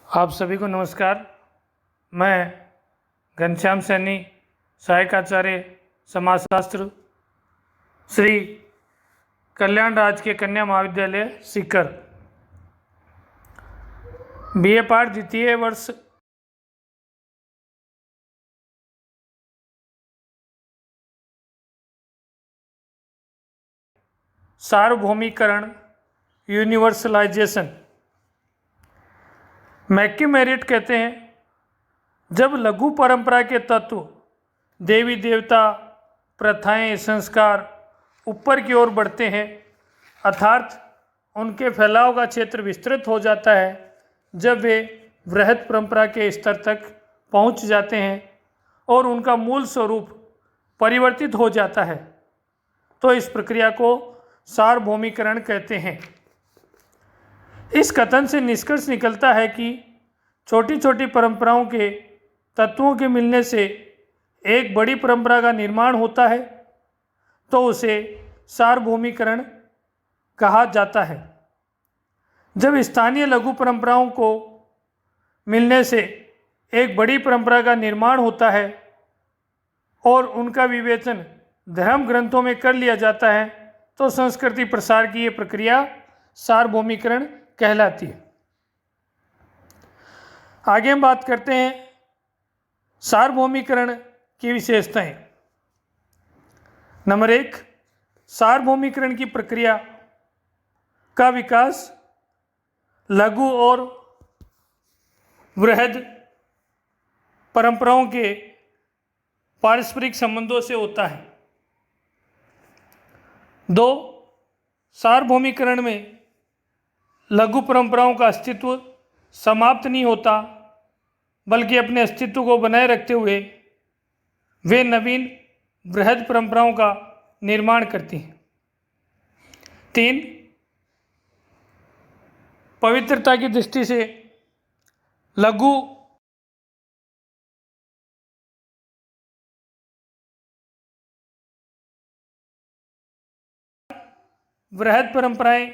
आप सभी को नमस्कार। मैं घनश्याम सैनी, सहायक आचार्य समाजशास्त्र, श्री कल्याण राजकीय कन्या महाविद्यालय सीकर, BA पाठ द्वितीय वर्ष सार्वभौमिकरण यूनिवर्सलाइजेशन। मैक्यूमेरिट कहते हैं, जब लघु परंपरा के तत्व, देवी देवता, प्रथाएं, संस्कार ऊपर की ओर बढ़ते हैं, अर्थात उनके फैलाव का क्षेत्र विस्तृत हो जाता है, जब वे वृहद परंपरा के स्तर तक पहुंच जाते हैं और उनका मूल स्वरूप परिवर्तित हो जाता है, तो इस प्रक्रिया को सार्वभौमिकरण कहते हैं। इस कथन से निष्कर्ष निकलता है कि छोटी छोटी परंपराओं के तत्वों के मिलने से एक बड़ी परंपरा का निर्माण होता है, तो उसे सार्वभौमिकरण कहा जाता है। जब स्थानीय लघु परंपराओं को मिलने से एक बड़ी परंपरा का निर्माण होता है और उनका विवेचन धर्म ग्रंथों में कर लिया जाता है, तो संस्कृति प्रसार की ये प्रक्रिया सार्वभौमिकरण कहलाती है। आगे हम बात करते हैं सार्वभौमिकरण की विशेषताएं। नंबर 1, सार्वभौमिकरण की प्रक्रिया का विकास लघु और वृहद परंपराओं के पारस्परिक संबंधों से होता है। 2, सार्वभौमिकरण में लघु परंपराओं का अस्तित्व समाप्त नहीं होता, बल्कि अपने अस्तित्व को बनाए रखते हुए वे नवीन वृहद परंपराओं का निर्माण करती हैं। 3, पवित्रता की दृष्टि से लघु वृहद परंपराएं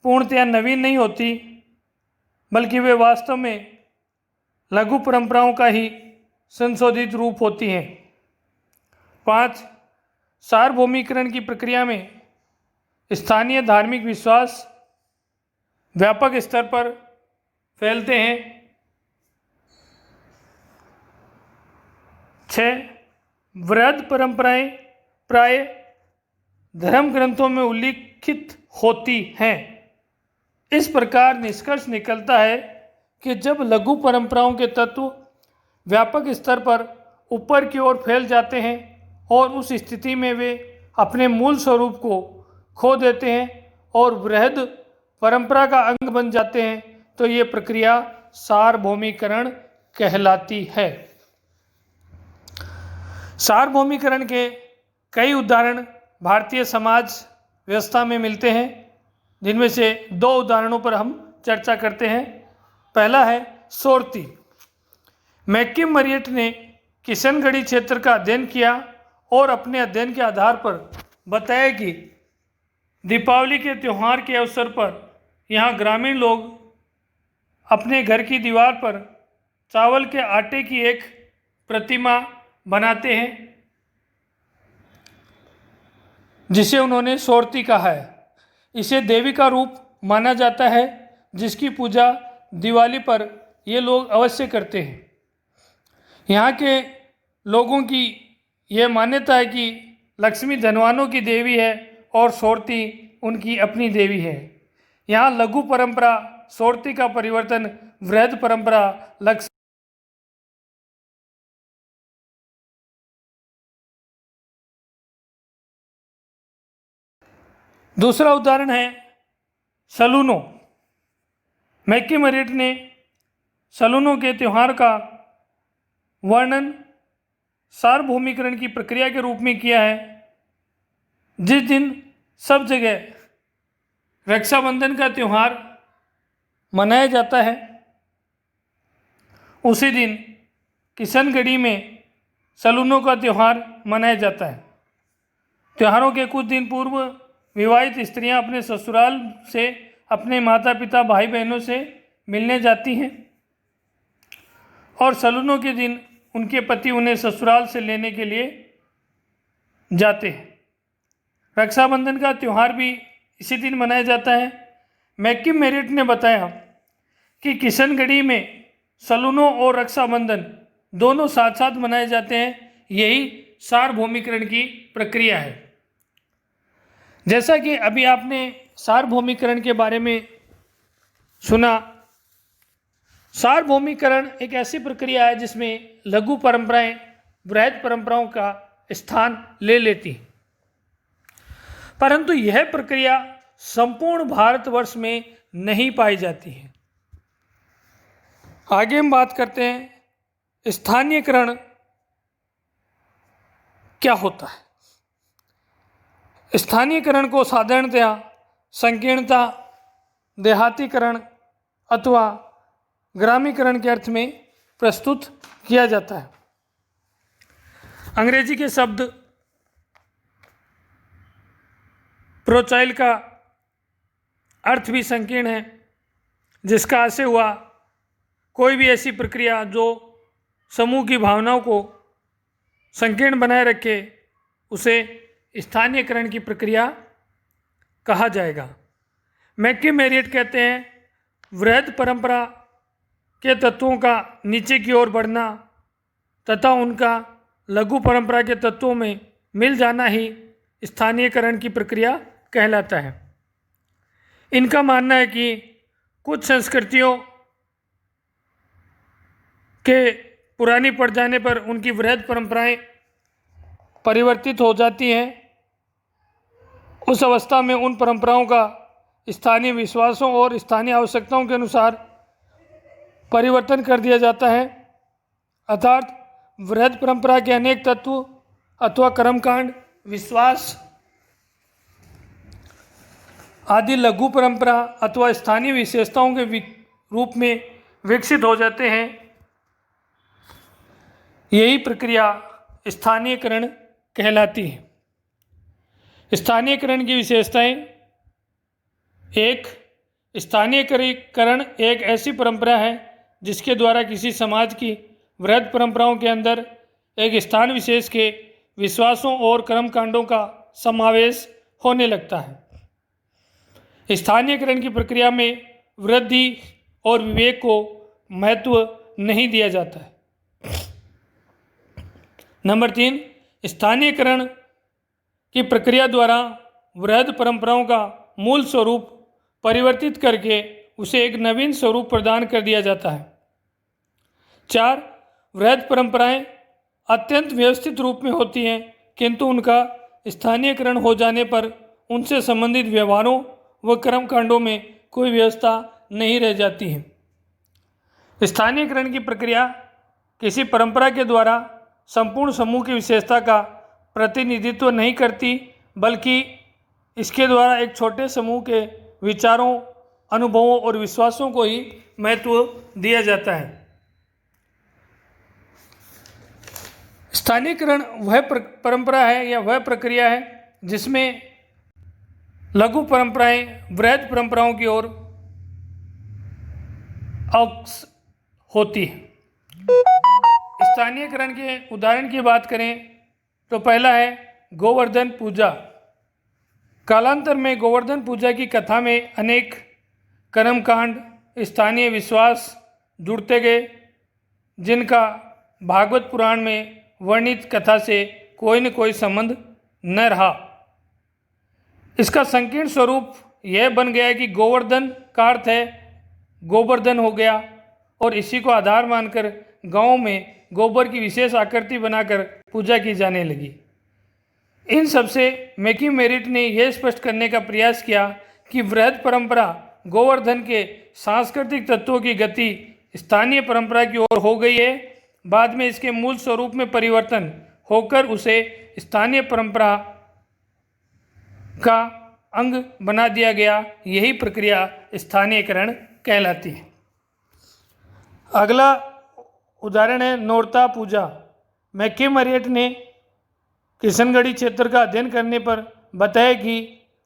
पूर्णतया नवीन नहीं होती, बल्कि वे वास्तव में लघु परंपराओं का ही संशोधित रूप होती हैं। 5, सार्वभौमिकरण की प्रक्रिया में स्थानीय धार्मिक विश्वास व्यापक स्तर पर फैलते हैं। 6, वृहद परंपराएं प्राय धर्म ग्रंथों में उल्लिखित होती हैं। इस प्रकार निष्कर्ष निकलता है कि जब लघु परंपराओं के तत्व व्यापक स्तर पर ऊपर की ओर फैल जाते हैं और उस स्थिति में वे अपने मूल स्वरूप को खो देते हैं और वृहद परंपरा का अंग बन जाते हैं, तो ये प्रक्रिया सार्वभौमिकरण कहलाती है। सार्वभौमिकरण के कई उदाहरण भारतीय समाज व्यवस्था में मिलते हैं, जिनमें से 2 उदाहरणों पर हम चर्चा करते हैं। पहला है सोरती। मैक्यूमेरिट ने किशनगढ़ी क्षेत्र का अध्ययन किया और अपने अध्ययन के आधार पर बताया कि दीपावली के त्यौहार के अवसर पर यहाँ ग्रामीण लोग अपने घर की दीवार पर चावल के आटे की एक प्रतिमा बनाते हैं, जिसे उन्होंने सोरती कहा है। इसे देवी का रूप माना जाता है, जिसकी पूजा दिवाली पर ये लोग अवश्य करते हैं। यहाँ के लोगों की यह मान्यता है कि लक्ष्मी धनवानों की देवी है और सोरती उनकी अपनी देवी है। यहाँ लघु परंपरा सोरती का परिवर्तन वृहद परंपरा लक्ष्मी। दूसरा उदाहरण है सलूनो। मैक्यूमेरिट ने सलूनो के त्यौहार का वर्णन सार्वभौमिकरण की प्रक्रिया के रूप में किया है। जिस दिन सब जगह रक्षाबंधन का त्यौहार मनाया जाता है, उसी दिन किशनगढ़ी में सलूनो का त्यौहार मनाया जाता है। त्योहारों के कुछ दिन पूर्व विवाहित स्त्रियां अपने ससुराल से अपने माता पिता भाई बहनों से मिलने जाती हैं। और सलूनों के दिन उनके पति उन्हें ससुराल से लेने के लिए जाते हैं। रक्षाबंधन का त्यौहार भी इसी दिन मनाया जाता है। मैक्किम मेरिट ने बताया कि किशनगढ़ी में सलूनों और रक्षाबंधन दोनों साथ साथ मनाए जाते हैं। यही सार्वभौमिकरण की प्रक्रिया है। जैसा कि अभी आपने सार्वभौमिकरण के बारे में सुना, सार्वभौमिकरण एक ऐसी प्रक्रिया है जिसमें लघु परंपराएं बृहद परंपराओं का स्थान ले लेती हैं, परंतु यह प्रक्रिया संपूर्ण भारतवर्ष में नहीं पाई जाती है। आगे हम बात करते हैं स्थानीयकरण क्या होता है। स्थानीयकरण को साधारणतया संकीर्णता, देहातीकरण अथवा ग्रामीकरण के अर्थ में प्रस्तुत किया जाता है। अंग्रेजी के शब्द प्रोचाइल का अर्थ भी संकीर्ण है, जिसका आशय हुआ कोई भी ऐसी प्रक्रिया जो समूह की भावनाओं को संकीर्ण बनाए रखे, उसे स्थानीयकरण की प्रक्रिया कहा जाएगा। मैक्किम मेरिट कहते हैं वृहद परंपरा के तत्वों का नीचे की ओर बढ़ना तथा उनका लघु परंपरा के तत्वों में मिल जाना ही स्थानीयकरण की प्रक्रिया कहलाता है। इनका मानना है कि कुछ संस्कृतियों के पुरानी पड़ जाने पर उनकी वृहद परंपराएं परिवर्तित हो जाती हैं। उस अवस्था में उन परंपराओं का स्थानीय विश्वासों और स्थानीय आवश्यकताओं के अनुसार परिवर्तन कर दिया जाता है। अर्थात वृहद परंपरा के अनेक तत्व अथवा कर्मकांड, विश्वास आदि लघु परंपरा अथवा स्थानीय विशेषताओं के रूप में विकसित हो जाते हैं। यही प्रक्रिया स्थानीयकरण कहलाती है। स्थानीयकरण की विशेषताएं: एक, स्थानीयकरण एक ऐसी परंपरा है जिसके द्वारा किसी समाज की वृहद परंपराओं के अंदर एक स्थान विशेष के विश्वासों और कर्मकांडों का समावेश होने लगता है। स्थानीयकरण की प्रक्रिया में वृद्धि और विवेक को महत्व नहीं दिया जाता है। नंबर 3, स्थानीयकरण की प्रक्रिया द्वारा वृहद परंपराओं का मूल स्वरूप परिवर्तित करके उसे एक नवीन स्वरूप प्रदान कर दिया जाता है। 4, वृहद परंपराएं अत्यंत व्यवस्थित रूप में होती हैं, किंतु उनका स्थानीयकरण हो जाने पर उनसे संबंधित व्यवहारों व कर्मकांडों में कोई व्यवस्था नहीं रह जाती है। स्थानीयकरण की प्रक्रिया किसी परंपरा के द्वारा संपूर्ण समूह की विशेषता का प्रतिनिधित्व नहीं करती, बल्कि इसके द्वारा एक छोटे समूह के विचारों, अनुभवों और विश्वासों को ही महत्व दिया जाता है। स्थानीयकरण वह परंपरा है या वह प्रक्रिया है जिसमें लघु परंपराएं वृहद परंपराओं की ओर अग्रसर होती है। स्थानीयकरण के उदाहरण की बात करें तो पहला है गोवर्धन पूजा। कालांतर में गोवर्धन पूजा की कथा में अनेक कर्मकांड, स्थानीय विश्वास जुड़ते गए, जिनका भागवत पुराण में वर्णित कथा से कोई न कोई संबंध न रहा। इसका संकीर्ण स्वरूप यह बन गया कि गोवर्धन का अर्थ है गोवर्धन हो गया, और इसी को आधार मानकर गाँव में गोबर की विशेष आकृति बनाकर पूजा की जाने लगी। इन सबसे मैक्किम मेरिट ने यह स्पष्ट करने का प्रयास किया कि वृहद परंपरा गोवर्धन के सांस्कृतिक तत्वों की गति स्थानीय परंपरा की ओर हो गई है। बाद में इसके मूल स्वरूप में परिवर्तन होकर उसे स्थानीय परंपरा का अंग बना दिया गया। यही प्रक्रिया स्थानीयकरण कहलाती है। अगला उदाहरण है नौरता पूजा। मैक्किम मेरिट ने किशनगढ़ी क्षेत्र का अध्ययन करने पर बताया कि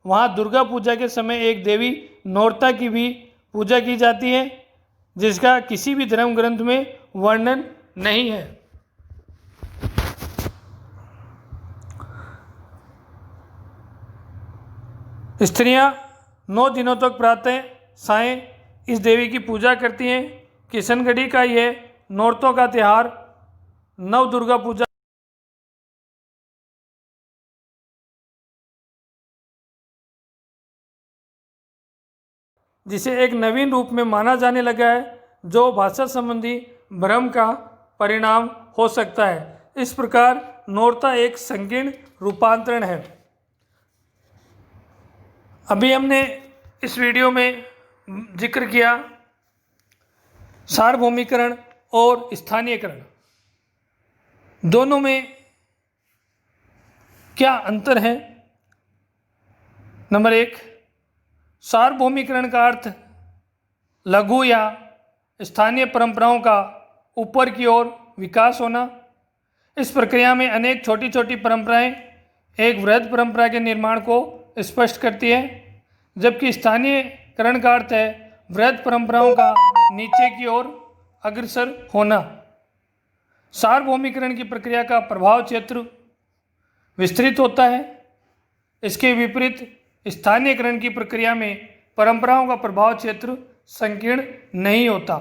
वहाँ दुर्गा पूजा के समय एक देवी नौरता की भी पूजा की जाती है। जिसका किसी भी धर्म ग्रंथ में वर्णन नहीं है। स्त्रियां 9 दिनों तक प्रातः सायं इस देवी की पूजा करती हैं। किशनगढ़ी का यह नौरतों का त्यौहार नव दुर्गा पूजा जिसे एक नवीन रूप में माना जाने लगा है, जो भाषा संबंधी भ्रम का परिणाम हो सकता है। इस प्रकार नौरता एक संकीर्ण रूपांतरण है। अभी हमने इस वीडियो में जिक्र किया सार्वभौमिकरण और स्थानीयकरण, दोनों में क्या अंतर है। नंबर 1, सार्वभौमिकरण का अर्थ लघु या स्थानीय परंपराओं का ऊपर की ओर विकास होना। इस प्रक्रिया में अनेक छोटी छोटी परंपराएं एक वृहद परंपरा के निर्माण को स्पष्ट करती है, जबकि स्थानीयकरण का अर्थ है वृहद परंपराओं का नीचे की ओर अग्रसर होना। सार्वभौमिकरण की प्रक्रिया का प्रभाव क्षेत्र विस्तृत होता है। इसके विपरीत स्थानीयकरण की प्रक्रिया में परंपराओं का प्रभाव क्षेत्र संकीर्ण नहीं होता।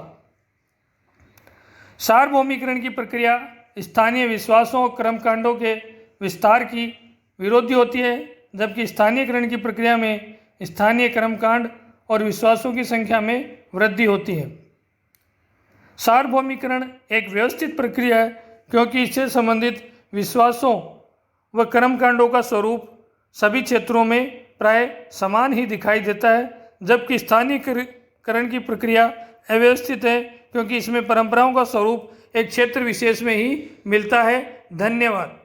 सार्वभौमिकरण की प्रक्रिया स्थानीय विश्वासों और कर्मकांडों के विस्तार की विरोधी होती है, जबकि स्थानीयकरण की प्रक्रिया में स्थानीय कर्मकांड और विश्वासों की संख्या में वृद्धि होती है। सार्वभौमिकरण एक व्यवस्थित प्रक्रिया है, क्योंकि इससे संबंधित विश्वासों व कर्मकांडों का स्वरूप सभी क्षेत्रों में प्राय समान ही दिखाई देता है, जबकि स्थानीयकरण की प्रक्रिया अव्यवस्थित है, क्योंकि इसमें परंपराओं का स्वरूप एक क्षेत्र विशेष में ही मिलता है। धन्यवाद।